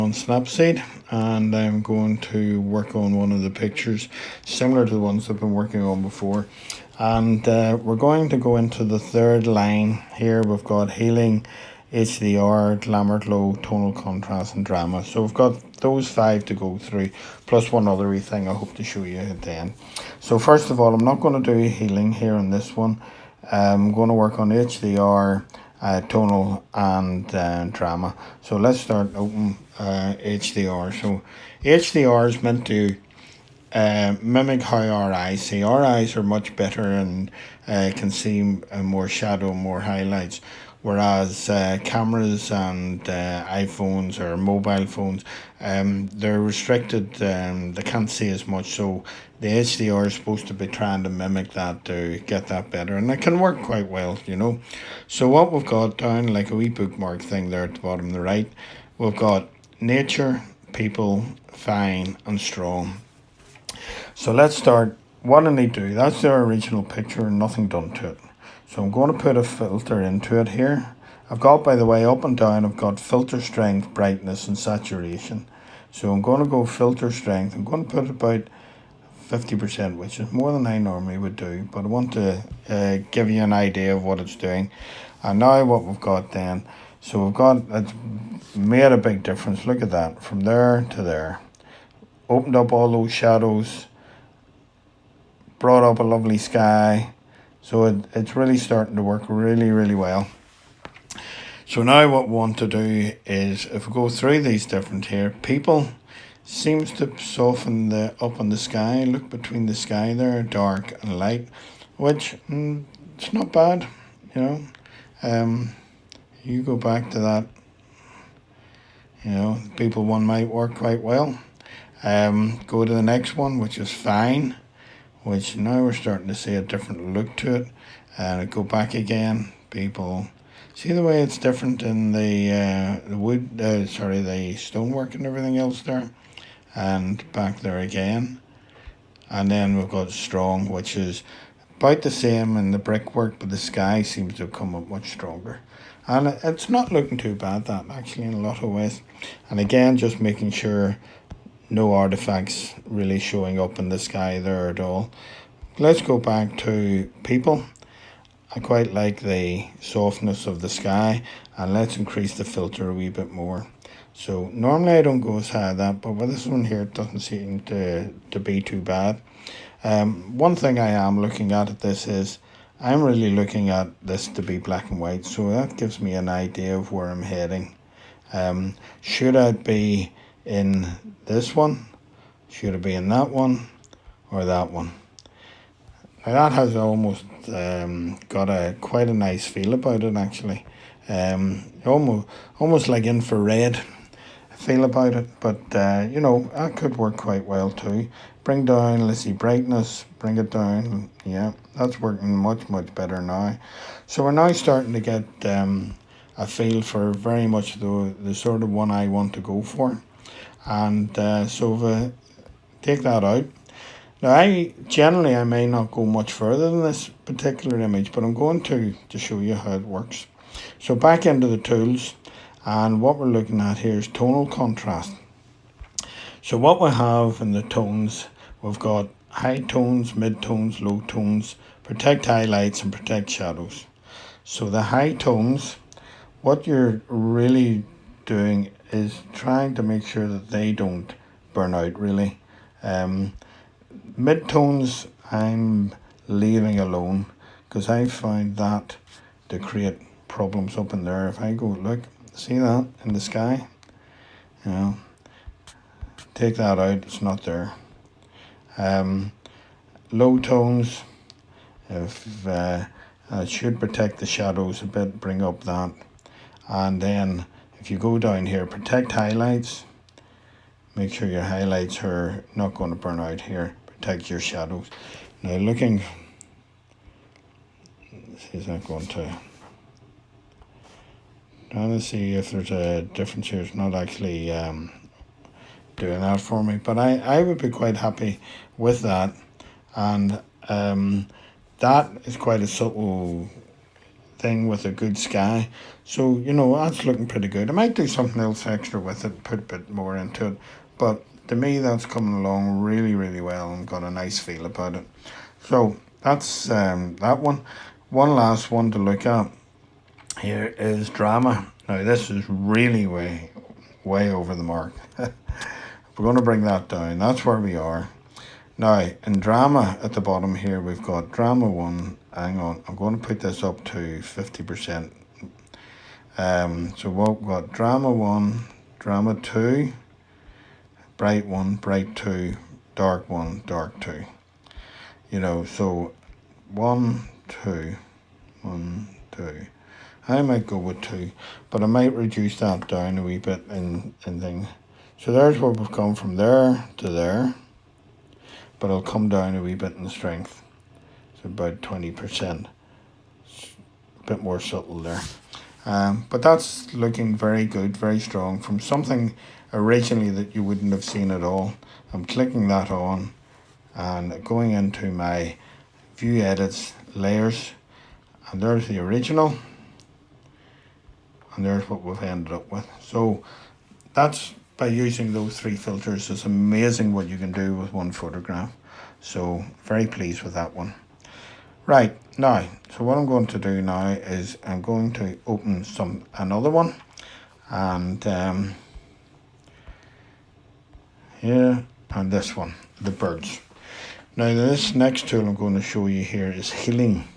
On Snapseed, and I'm going to work on one of the pictures similar to the ones I've been working on before, and we're going to go into the third line here. We've got healing, HDR, glamour, glow, tonal contrast and drama. So we've got those 5 to go through, plus one other wee thing I hope to show you at the end. So first of all, I'm not going to do healing here on this one. I'm going to work on HDR, tonal and drama. So let's start open HDR. So HDR is meant to mimic how our eyes see. Our eyes are much better and can see more shadow, more highlights. Whereas cameras and iPhones or mobile phones, they're restricted, they can't see as much. So the HDR is supposed to be trying to mimic that to get that better. And it can work quite well, you know. So what we've got down, like a wee bookmark thing there at the bottom of the right, we've got nature, people, fine and strong. So let's start. What I need to do, that's their original picture and nothing done to it. So I'm going to put a filter into it here. I've got, by the way, up and down, I've got filter strength, brightness and saturation. So I'm going to go filter strength. I'm going to put about 50%, which is more than I normally would do. But I want to give you an idea of what it's doing. And now what we've got then. So we've got, it's made a big difference. Look at that, from there to there. Opened up all those shadows. Brought up a lovely sky. So it's really starting to work really well. So now what we want to do is, if we go through these different here, people seems to soften the up on the sky. Look between the sky there, dark and light, which it's not bad, you know. You go back to that, you know, people one might work quite well. Go to the next one, which is fine, which now we're starting to see a different look to it. And go back again, people. See the way it's different in the wood, the stonework and everything else there. And back there again. And then we've got strong, which is about the same in the brickwork, but the sky seems to have come up much stronger. And it's not looking too bad, that actually, in a lot of ways. And again, just making sure no artifacts really showing up in the sky there at all. Let's go back to people. I quite like the softness of the sky, and let's increase the filter a wee bit more. So normally I don't go as high as that, but with this one here it doesn't seem to be too bad. One thing I am looking at this is, I'm really looking at this to be black and white, so that gives me an idea of where I'm heading. Should I be in this one? Should it be in that one? Or that one? Now that has almost got quite a nice feel about it actually. Almost like infrared feel about it, but you know, that could work quite well too. Bring down, let's see, brightness, bring it down. Yeah, that's working much better now. So we're now starting to get a feel for very much the sort of one I want to go for. And so if I take that out, now I may not go much further than this particular image, but I'm going to show you how it works. So back into the tools, and what we're looking at here is tonal contrast. So what we have in the tones, we've got high tones, mid tones, low tones, protect highlights and protect shadows. So the high tones, what you're really doing is trying to make sure that they don't burn out really. Mid-tones I'm leaving alone because I find that to create problems up in there. If I go, look, see that in the sky? You know, take that out, it's not there. Low tones, if I should protect the shadows a bit, bring up that. And then if you go down here, protect highlights, make sure your highlights are not going to burn out here. Protect your shadows. Now looking, is that going to, trying to see if there's a difference here. It's not actually doing that for me, but I would be quite happy with that. And that is quite a subtle thing with a good sky. So, you know, that's looking pretty good. I might do something else extra with it, put a bit more into it. But to me, that's coming along really, really well and got a nice feel about it. So that's that one. One last one to look at here is drama. Now, this is really way over the mark. We're going to bring that down. That's where we are. Now, in drama at the bottom here, we've got drama 1. Hang on, I'm going to put this up to 50%. So we've got drama 1, drama 2, bright 1, bright 2, dark 1, dark 2. You know, so 1, 2, 1, 2. I might go with 2, but I might reduce that down a wee bit in thing. So there's where we've come from there to there, but I'll come down a wee bit in strength. So about 20%. A bit more subtle there. But that's looking very good, very strong from something originally that you wouldn't have seen at all. I'm clicking that on and going into my view edits, layers, and there's the original, and there's what we've ended up with. So that's, by using those 3 filters, it's amazing what you can do with one photograph. So very pleased with that one. Right, now, so what I'm going to do now is I'm going to open another one, and here, and this one, the birds. Now this next tool I'm going to show you here is healing,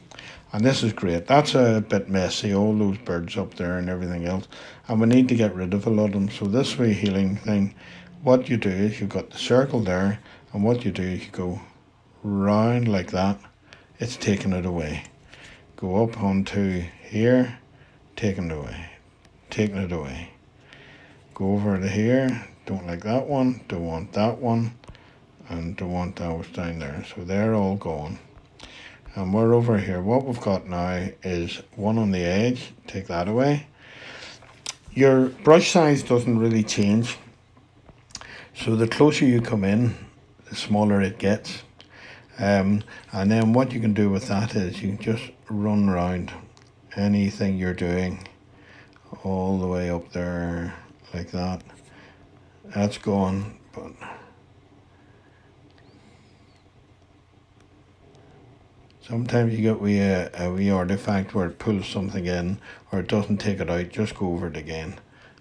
and this is great. That's a bit messy, all those birds up there and everything else, and we need to get rid of a lot of them. So this way healing thing, what you do is you've got the circle there, and what you do is you go round like that. It's taking it away. Go up onto here, taking it away, taking it away. Go over to here, don't like that one, don't want that one, and don't want that was down there. So they're all gone. And we're over here. What we've got now is one on the edge, take that away. Your brush size doesn't really change. So the closer you come in, the smaller it gets. And then what you can do with that is you can just run around anything you're doing all the way up there like that. That's gone, but sometimes you get a wee artifact where it pulls something in or it doesn't take it out. Just go over it again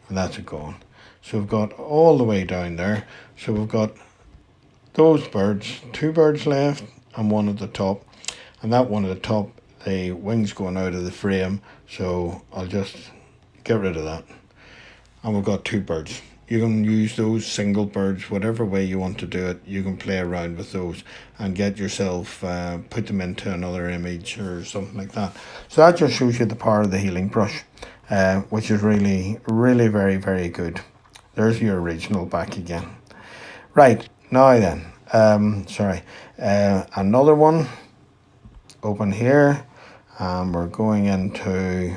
and that's it gone. So we've got all the way down there. So we've got those birds, 2 birds left and one at the top, and that one at the top, the wings going out of the frame, so I'll just get rid of that. And we've got 2 birds. You can use those single birds whatever way you want to do it. You can play around with those and get yourself put them into another image or something like that. So that just shows you the power of the healing brush, which is really very, very good. There's your original back again. Right, now then, another one, open here, and we're going into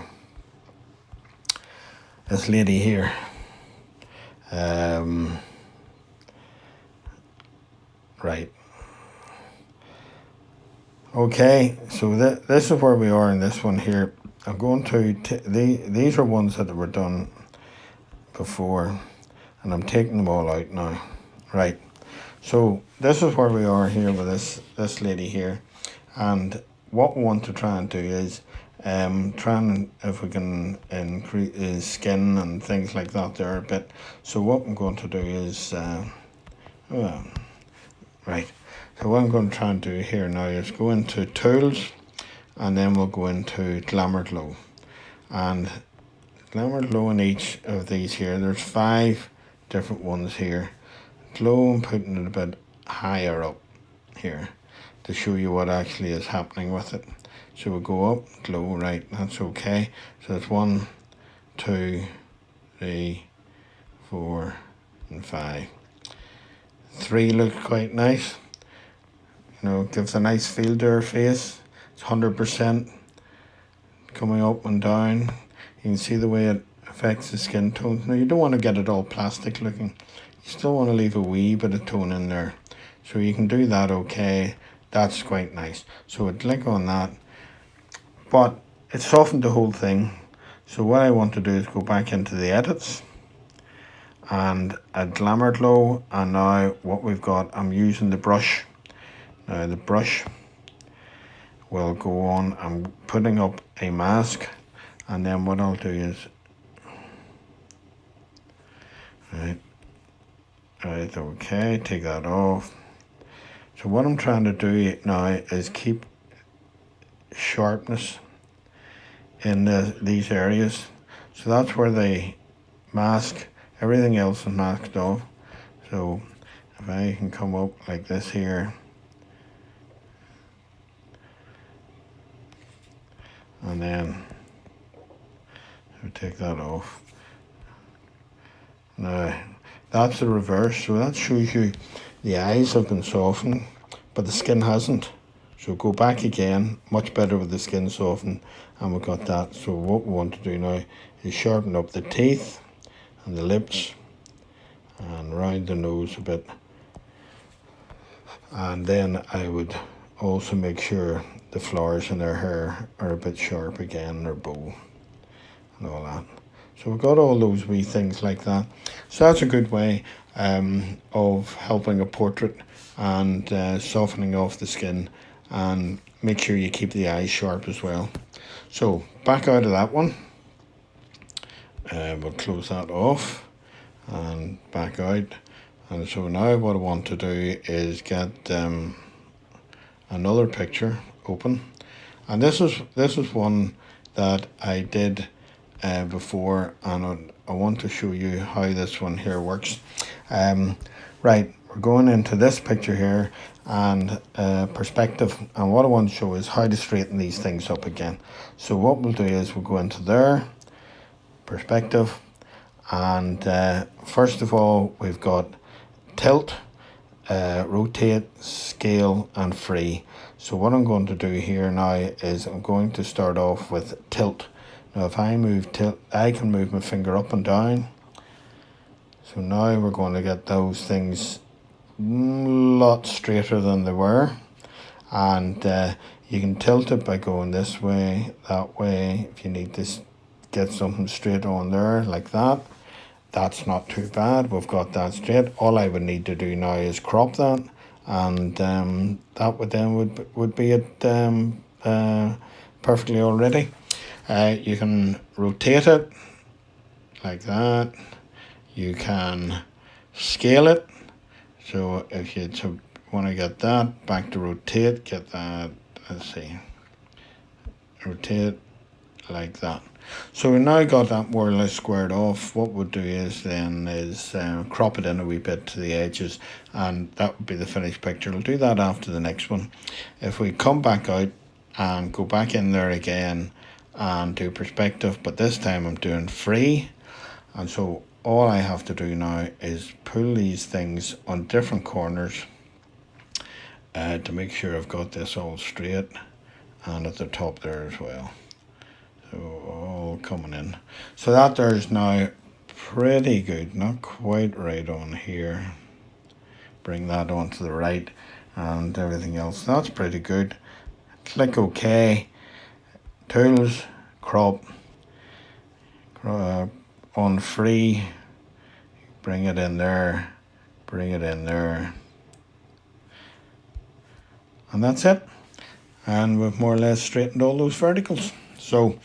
this lady here. Right. Okay, so this is where we are in this one here. I'm going to, these are ones that were done before, and I'm taking them all out now. Right. So this is where we are here with this lady here, and what we want to try and do is try and if we can increase his skin and things like that there a bit. So what I'm going to do is right. So what I'm going to try and do here now is go into tools, and then we'll go into glamour glow, and glamour glow in each of these here. There's 5 different ones here. Glow, I'm putting it a bit higher up here to show you what actually is happening with it. So we'll go up, glow, right, that's okay. So it's 1, 2, 3, 4, and 5. 3 looks quite nice. You know, gives a nice feel to her face. It's 100% coming up and down. You can see the way it affects the skin tones. Now you don't want to get it all plastic looking. You still want to leave a wee bit of tone in there. So you can do that okay. That's quite nice. So we'll click on that. But it softened the whole thing. So what I want to do is go back into the edits and a glamour glow, and now what we've got, I'm using the brush. Now the brush will go on, I'm putting up a mask, and then what I'll do is, right, okay, take that off. So what I'm trying to do now is keep sharpness in these areas. So that's where the mask, everything else is masked off. So if I can come up like this here, and then take that off. Now that's the reverse, so that shows you the eyes have been softened but the skin hasn't. So go back again, much better with the skin softened, and we've got that. So what we want to do now is sharpen up the teeth and the lips and round the nose a bit. And then I would also make sure the flowers in their hair are a bit sharp again, their bow and all that. So we've got all those wee things like that. So that's a good way of helping a portrait and softening off the skin, and make sure you keep the eyes sharp as well. So back out of that one, we'll close that off and back out. And so now what I want to do is get another picture open, and this is one that I did before, and I want to show you how this one here works. Right, we're going into this picture here and perspective, and what I want to show is how to straighten these things up again. So what we'll do is we'll go into there, perspective, and first of all we've got tilt, rotate, scale and free. So what I'm going to do here now is I'm going to start off with tilt. Now if I move tilt, I can move my finger up and down. So now we're going to get those things a lot straighter than they were, and you can tilt it by going this way, that way, if you need to get something straight on there like that. That's not too bad, we've got that straight. All I would need to do now is crop that, and that would then would be it perfectly already. You can rotate it like that. You can scale it. So if you want to get that, back to rotate, get that, let's see, rotate like that. So we now got that more or less squared off. What we'll do is then is crop it in a wee bit to the edges, and that would be the finished picture. We'll do that after the next one. If we come back out and go back in there again and do perspective, but this time I'm doing free, and so all I have to do now is pull these things on different corners to make sure I've got this all straight, and at the top there as well. So all coming in. So that there is now pretty good, not quite right on here. Bring that onto the right and everything else. That's pretty good. Click OK. Tools, crop, on free, bring it in there, bring it in there, and that's it. And we've more or less straightened all those verticals. So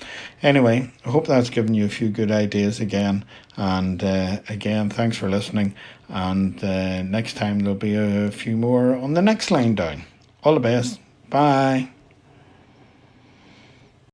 anyway, I hope that's given you a few good ideas again, and again, thanks for listening, and next time there'll be a few more on the next line down. All the best. Bye.